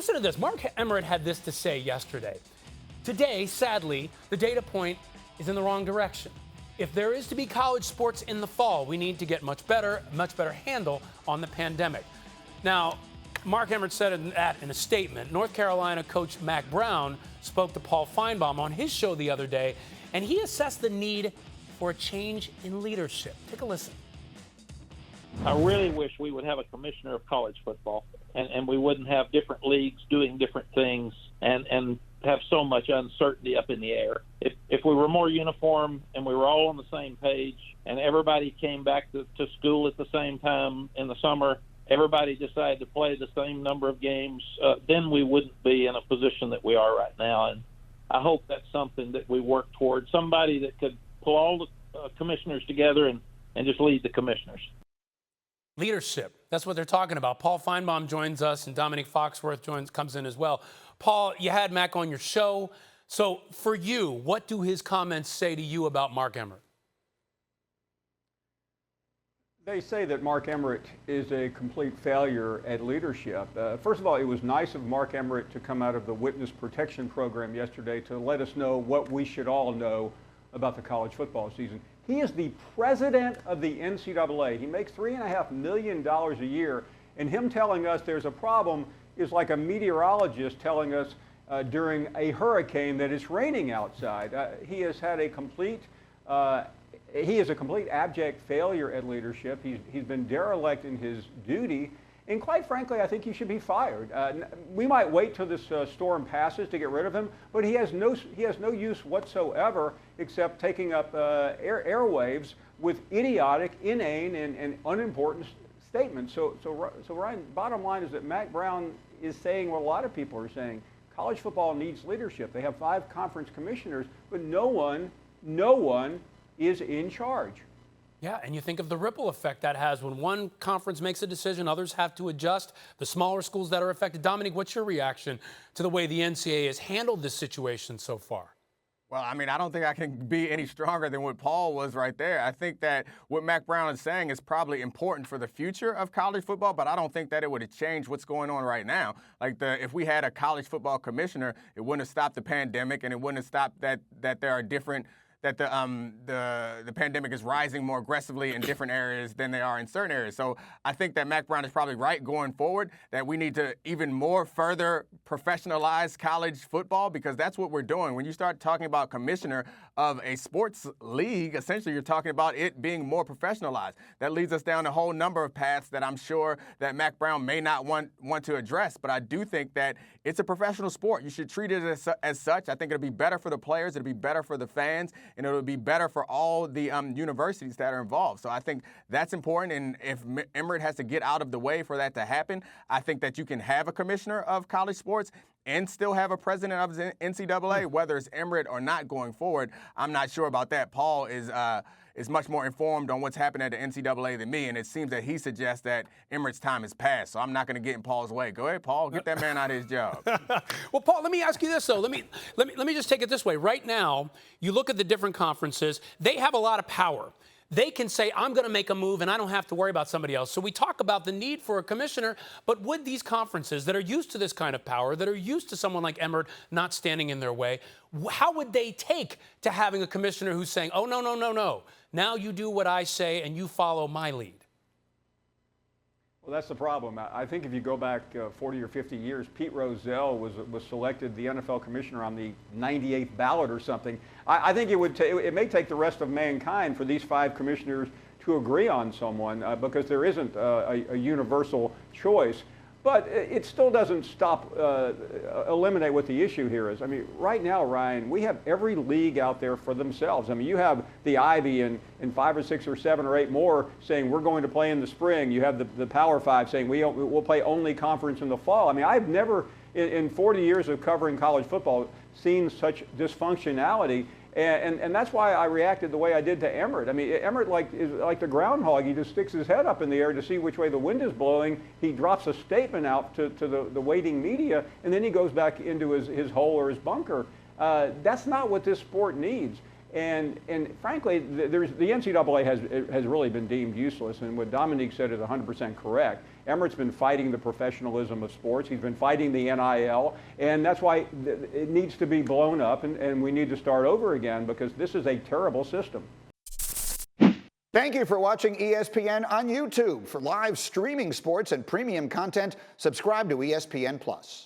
Listen to this. Mark Emmert had this to say yesterday. Today, sadly, the data point is in the wrong direction. If there is to be college sports in the fall, we need to get much better handle on the pandemic. Now, Mark Emmert said that in a statement. North Carolina coach Mack Brown spoke to Paul Finebaum on his show the other day, and he assessed the need for a change in leadership. Take a listen. I really wish we would have a commissioner of college football, and we wouldn't have different leagues doing different things and have so much uncertainty up in the air. If we were more uniform and we were all on the same page and everybody came back to school at the same time in the summer, everybody decided to play the same number of games, then we wouldn't be in a position that we are right now. And I hope that's something that we work toward, somebody that could pull all the commissioners together and just lead the commissioners. Leadership. That's what they're talking about. Paul Finebaum joins us, and Dominique Foxworth comes in as well. Paul, you had Mac on your show. So for you, what do his comments say to you about Mark Emmert? They say that Mark Emmert is a complete failure at leadership. First of all, it was nice of Mark Emmert to come out of the Witness Protection Program yesterday to let us know what we should all know about the college football season. He is the president of the NCAA. He makes $3.5 million a year, and him telling us there's a problem is like a meteorologist telling us during a hurricane that it's raining outside. He has had a complete he is a complete abject failure at leadership. He's been derelict in his duty, and quite frankly, I think he should be fired. We might wait till this storm passes to get rid of him, but he has no use whatsoever except taking up airwaves with idiotic, inane, and unimportant statements. So Ryan, bottom line is that Mack Brown is saying what a lot of people are saying. College football needs leadership. They have 5 conference commissioners, but no one is in charge. Yeah, and you think of the ripple effect that has when one conference makes a decision, others have to adjust, the smaller schools that are affected. Dominique, what's your reaction to the way the NCAA has handled this situation so far? Well, I mean, I don't think I can be any stronger than what Paul was right there. I think that what Mack Brown is saying is probably important for the future of college football, but I don't think that it would have changed what's going on right now. Like, if we had a college football commissioner, it wouldn't have stopped the pandemic, and it wouldn't have stopped that there are different that the pandemic is rising more aggressively in different areas than they are in certain areas. So I think that Mack Brown is probably right going forward, that we need to even more further professionalize college football, because that's what we're doing. When you start talking about commissioner of a sports league, essentially you're talking about it being more professionalized. That leads us down a whole number of paths that I'm sure that Mack Brown may not want to address, but I do think that it's a professional sport. You should treat it as such. I think it'll be better for the players, it'll be better for the fans, and it'll be better for all the universities that are involved. So I think that's important, and if Emmert has to get out of the way for that to happen, I think that you can have a commissioner of college sports and still have a president of the NCAA, whether it's Emmert or not going forward. I'm not sure about that. Paul is much more informed on what's happening at the NCAA than me, and it seems that he suggests that Emmert's time has passed. So I'm not going to get in Paul's way. Go ahead, Paul. Get that man out of his job. Well, Paul, let me ask you this, though. Let me just take it this way. Right now, you look at the different conferences. They have a lot of power. They can say, I'm going to make a move, and I don't have to worry about somebody else. So we talk about the need for a commissioner, but would these conferences that are used to this kind of power, that are used to someone like Emmert not standing in their way, how would they take to having a commissioner who's saying, oh, no. Now you do what I say, and you follow my lead? Well, that's the problem. I think if you go back 40 or 50 years, Pete Rozelle was selected the NFL commissioner on the 98th ballot or something. I think it may take the rest of mankind for these 5 commissioners to agree on someone because there isn't a universal choice. But it still doesn't eliminate what the issue here is. I mean, right now, Ryan, we have every league out there for themselves. I mean, you have the Ivy and 5 or 6 or 7 or 8 more saying we're going to play in the spring. You have the Power 5 saying we'll play only conference in the fall. I mean, I've never, in 40 years of covering college football, seen such dysfunctionality. And that's why I reacted the way I did to Emmert. I mean, Emmert is like the groundhog. He just sticks his head up in the air to see which way the wind is blowing. He drops a statement out to the waiting media, and then he goes back into his hole or his bunker. That's not what this sport needs. And frankly, the NCAA has really been deemed useless, and what Dominique said is 100% correct. Emmert's been fighting the professionalism of sports. He's been fighting the NIL, and that's why it needs to be blown up, and we need to start over again, because this is a terrible system. Thank you for watching ESPN on YouTube. For live streaming sports and premium content, subscribe to ESPN+.